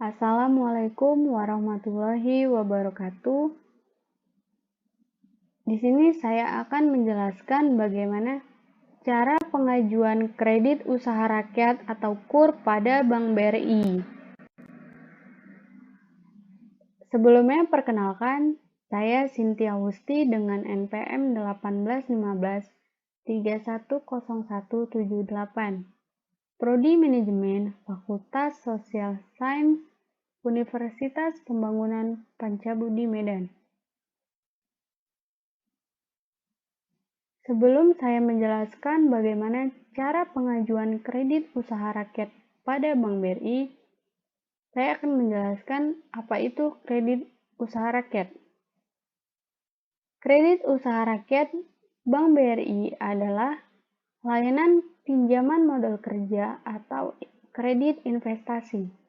Assalamualaikum warahmatullahi wabarakatuh. Di sini saya akan menjelaskan bagaimana cara pengajuan kredit usaha rakyat atau KUR pada Bank BRI. Sebelumnya perkenalkan, saya Cynthia Wusti dengan NPM 1815 310178. Prodi Manajemen Fakultas Social Science Universitas Pembangunan Pancabudi Medan. Sebelum saya menjelaskan bagaimana cara pengajuan kredit usaha rakyat pada Bank BRI, saya akan menjelaskan apa itu kredit usaha rakyat. Kredit usaha rakyat Bank BRI adalah layanan pinjaman modal kerja atau kredit investasi.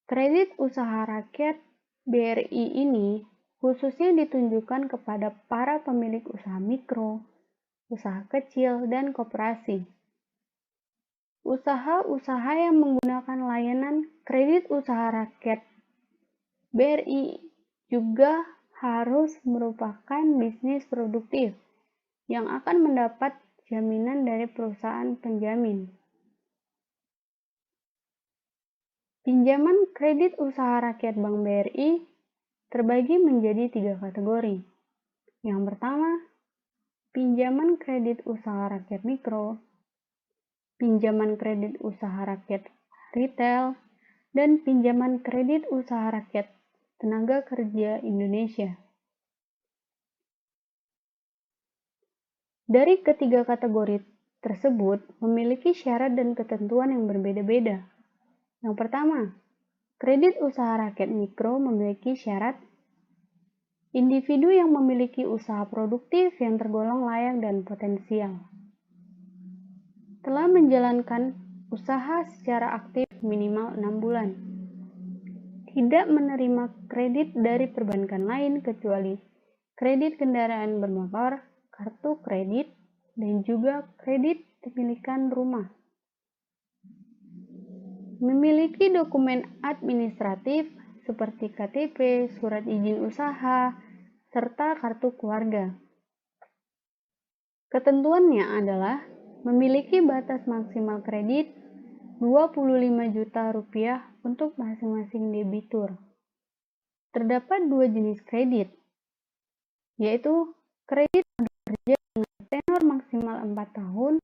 Kredit usaha rakyat BRI ini khususnya ditunjukkan kepada para pemilik usaha mikro, usaha kecil, dan koperasi. Usaha-usaha yang menggunakan layanan kredit usaha rakyat BRI juga harus merupakan bisnis produktif yang akan mendapat jaminan dari perusahaan penjamin. Pinjaman kredit usaha rakyat Bank BRI terbagi menjadi 3 kategori. Yang pertama, pinjaman kredit usaha rakyat mikro, pinjaman kredit usaha rakyat retail, dan pinjaman kredit usaha rakyat tenaga kerja Indonesia. Dari ketiga kategori tersebut memiliki syarat dan ketentuan yang berbeda-beda. Yang pertama, kredit usaha rakyat mikro memiliki syarat individu yang memiliki usaha produktif yang tergolong layak dan potensial. Telah menjalankan usaha secara aktif minimal 6 bulan. Tidak menerima kredit dari perbankan lain kecuali kredit kendaraan bermotor, kartu kredit, dan juga kredit kepemilikan rumah. Memiliki dokumen administratif seperti KTP, surat izin usaha, serta kartu keluarga. Ketentuannya adalah memiliki batas maksimal kredit 25 juta rupiah untuk masing-masing debitur. Terdapat 2 jenis kredit, yaitu kredit kerja dengan tenor maksimal 4 tahun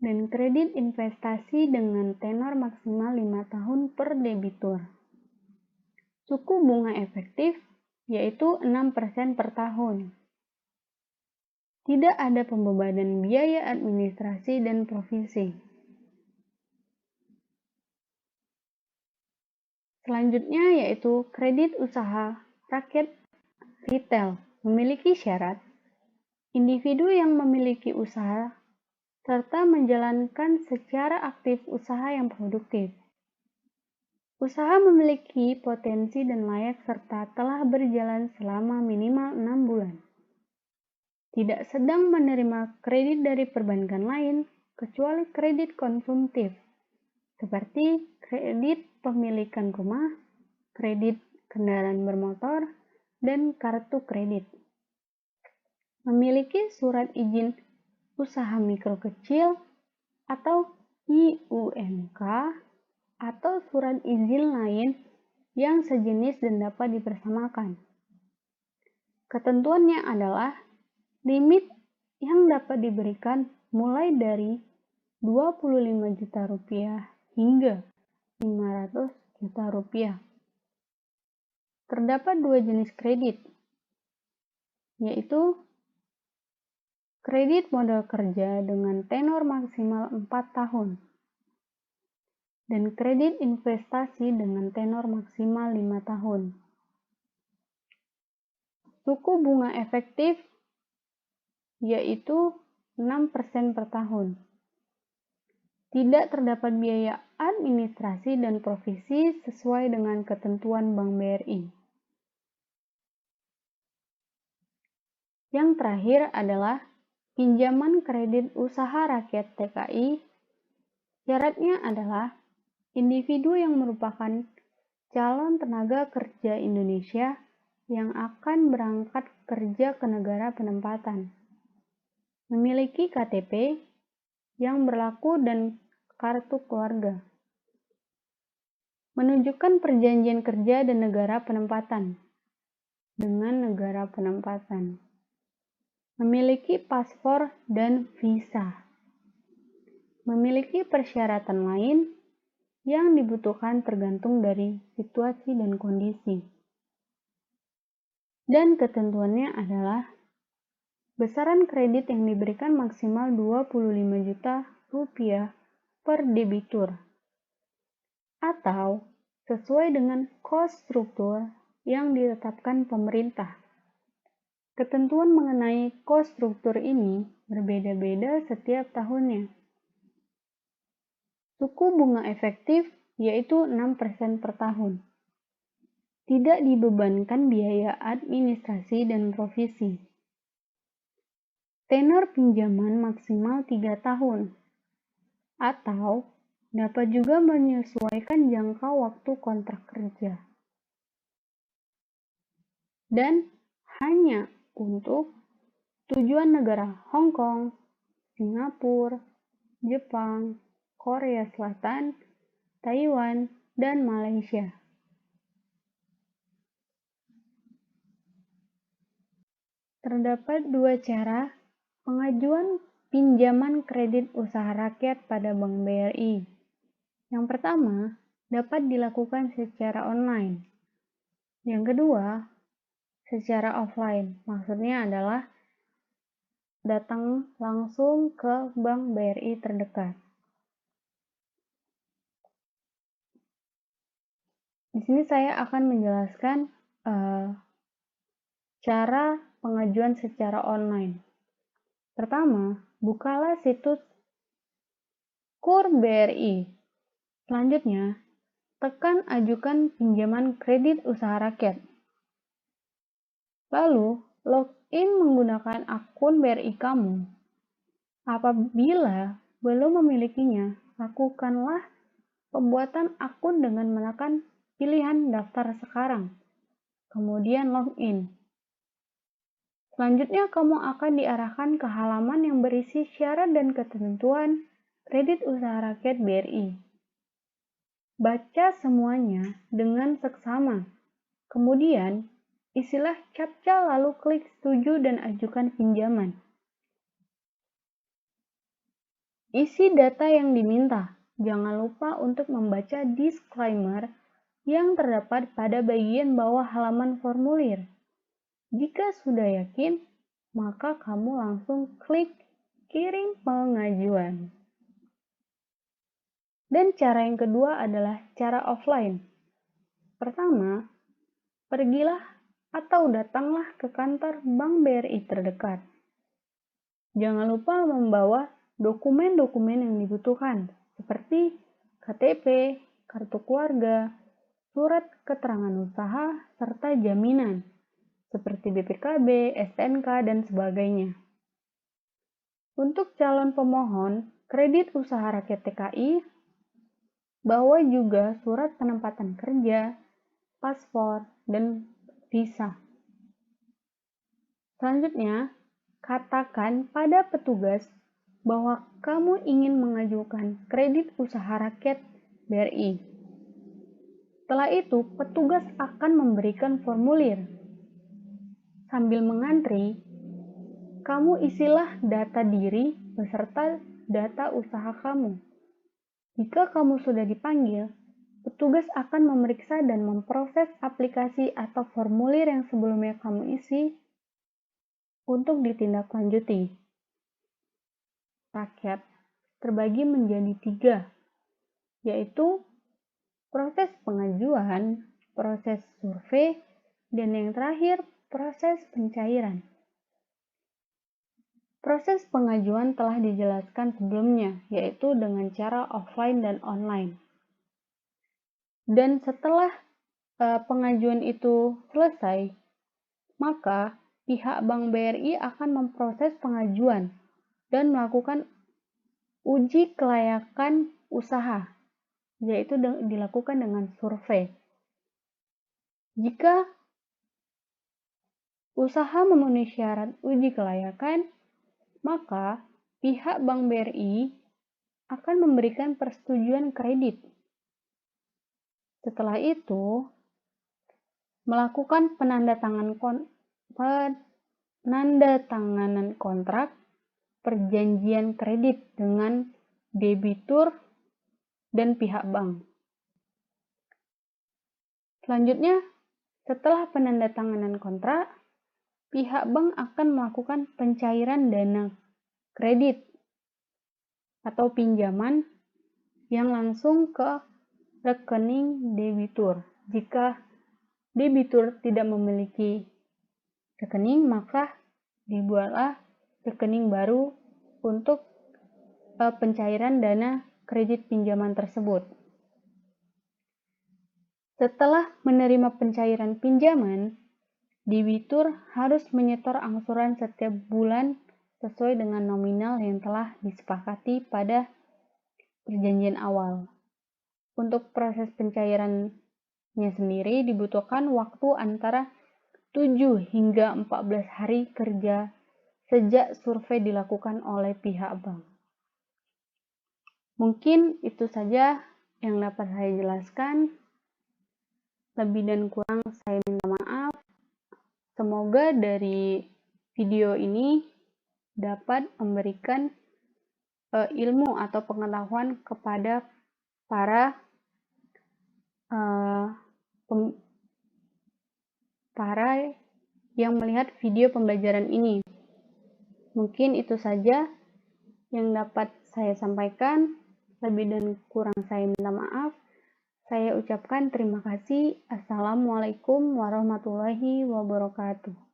dan kredit investasi dengan tenor maksimal 5 tahun per debitur. Suku bunga efektif yaitu 6% per tahun. Tidak ada pembebanan biaya administrasi dan provisi. Selanjutnya yaitu kredit usaha rakyat retail memiliki syarat individu yang memiliki usaha serta menjalankan secara aktif usaha yang produktif. Usaha memiliki potensi dan layak serta telah berjalan selama minimal 6 bulan. Tidak sedang menerima kredit dari perbankan lain kecuali kredit konsumtif, seperti kredit pemilikan rumah, kredit kendaraan bermotor, dan kartu kredit. Memiliki surat izin usaha mikro kecil atau IUMK atau surat izin lain yang sejenis dan dapat dipersamakan. Ketentuannya adalah limit yang dapat diberikan mulai dari 25 juta rupiah hingga 500 juta rupiah. Terdapat 2 jenis kredit, yaitu kredit modal kerja dengan tenor maksimal 4 tahun dan kredit investasi dengan tenor maksimal 5 tahun. Suku bunga efektif yaitu 6% per tahun. Tidak terdapat biaya administrasi dan provisi sesuai dengan ketentuan Bank BRI. Yang terakhir adalah pinjaman kredit usaha rakyat TKI. Syaratnya adalah individu yang merupakan calon tenaga kerja Indonesia yang akan berangkat kerja ke negara penempatan, memiliki KTP yang berlaku dan kartu keluarga, menunjukkan perjanjian kerja dan negara penempatan dengan negara penempatan, memiliki paspor dan visa, memiliki persyaratan lain yang dibutuhkan tergantung dari situasi dan kondisi. Dan ketentuannya adalah besaran kredit yang diberikan maksimal 25 juta rupiah per debitur atau sesuai dengan cost struktur yang ditetapkan pemerintah. Ketentuan mengenai cost struktur ini berbeda-beda setiap tahunnya. Suku bunga efektif yaitu 6% per tahun. Tidak dibebankan biaya administrasi dan provisi. Tenor pinjaman maksimal 3 tahun. Atau dapat juga menyesuaikan jangka waktu kontrak kerja. Dan hanya untuk tujuan negara Hong Kong, Singapura, Jepang, Korea Selatan, Taiwan, dan Malaysia. Terdapat dua cara pengajuan pinjaman kredit usaha rakyat pada Bank BRI. Yang pertama, dapat dilakukan secara online. Yang kedua, secara offline. Maksudnya adalah datang langsung ke Bank BRI terdekat. Di sini saya akan menjelaskan cara pengajuan secara online. Pertama, bukalah situs KUR BRI. Selanjutnya, tekan ajukan pinjaman kredit usaha rakyat. Lalu, login menggunakan akun BRI kamu. Apabila belum memilikinya, lakukanlah pembuatan akun dengan menekan pilihan daftar sekarang, kemudian login. Selanjutnya, kamu akan diarahkan ke halaman yang berisi syarat dan ketentuan kredit usaha rakyat BRI. Baca semuanya dengan seksama. Kemudian, isilah captcha lalu klik setuju dan ajukan pinjaman. Isi data yang diminta. Jangan lupa untuk membaca disclaimer yang terdapat pada bagian bawah halaman formulir. Jika sudah yakin, maka kamu langsung klik kirim pengajuan. Dan cara yang kedua adalah cara offline. Pertama, pergilah atau datanglah ke kantor Bank BRI terdekat. Jangan lupa membawa dokumen-dokumen yang dibutuhkan, seperti KTP, kartu keluarga, surat keterangan usaha, serta jaminan, seperti BPKB, STNK, dan sebagainya. Untuk calon pemohon kredit usaha rakyat TKI, bawa juga surat penempatan kerja, paspor, dan visa. Selanjutnya, katakan pada petugas bahwa kamu ingin mengajukan kredit usaha rakyat BRI. Setelah itu, petugas akan memberikan formulir. Sambil mengantri, kamu isilah data diri beserta data usaha kamu. Jika kamu sudah dipanggil, petugas akan memeriksa dan memproses aplikasi atau formulir yang sebelumnya kamu isi untuk ditindaklanjuti. Rakyat terbagi menjadi 3, yaitu proses pengajuan, proses survei, dan yang terakhir proses pencairan. Proses pengajuan telah dijelaskan sebelumnya, yaitu dengan cara offline dan online. Dan setelah pengajuan itu selesai, maka pihak Bank BRI akan memproses pengajuan dan melakukan uji kelayakan usaha yaitu dilakukan dengan survei. Jika usaha memenuhi syarat uji kelayakan, maka pihak Bank BRI akan memberikan persetujuan kredit. Setelah itu, melakukan penandatanganan kontrak perjanjian kredit dengan debitur dan pihak bank. Selanjutnya, setelah penandatanganan kontrak, pihak bank akan melakukan pencairan dana kredit atau pinjaman yang langsung ke rekening debitur. Jika debitur tidak memiliki rekening, maka dibuatlah rekening baru untuk pencairan dana kredit pinjaman tersebut. Setelah menerima pencairan pinjaman, debitur harus menyetor angsuran setiap bulan sesuai dengan nominal yang telah disepakati pada perjanjian awal. Untuk proses pencairannya sendiri dibutuhkan waktu antara 7 hingga 14 hari kerja sejak survei dilakukan oleh pihak bank. Mungkin itu saja yang dapat saya jelaskan. Lebih dan kurang saya minta maaf. Semoga dari video ini dapat memberikan ilmu atau pengetahuan kepada para yang melihat video pembelajaran ini. Mungkin itu saja yang dapat saya sampaikan. Lebih dan kurang saya minta maaf. Saya ucapkan terima kasih. Assalamualaikum warahmatullahi wabarakatuh.